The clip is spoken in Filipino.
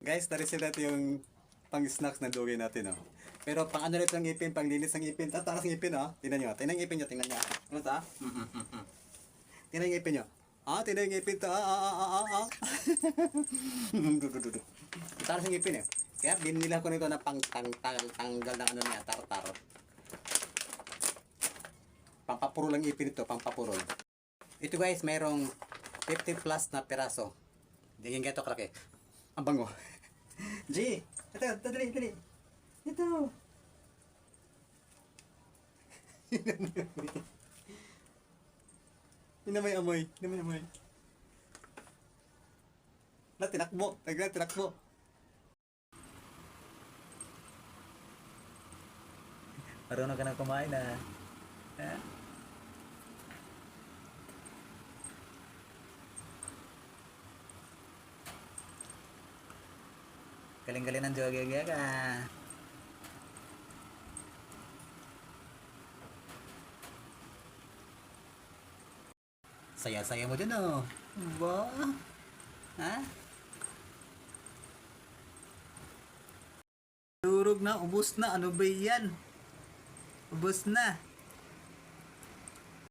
Guys, na-receive natin yung pang-snacks na dugay natin, oh. Pero pang ano rin ng ngipin, pang linis ng ngipin. Tatas ng ngipin, oh. Tingnan nyo. Tingnan yung ngipin nyo, tingnan nyo. Ano ta? Tingnan yung ngipin nyo. Tingnan yung ngipin to. Tatas ng ngipin, eh. Kaya binila ko nito na tanggal ng ano niya, tartar. Pampapuro lang ngipin ito, pampapuro. Ito guys, mayroong 50 plus na piraso. Digin ka ito kalaki. Ang bango. G! Ito, dali. Ito. Hinamay amoy. Tinakbo. Tinakbo. Marunong ka na kumain na. Ha? Galing-galing ng jogging ka. Saya-saya mo dyan, oh. Ba? Ha? Durog na, ubos na. Ano ba yan? Ubos na.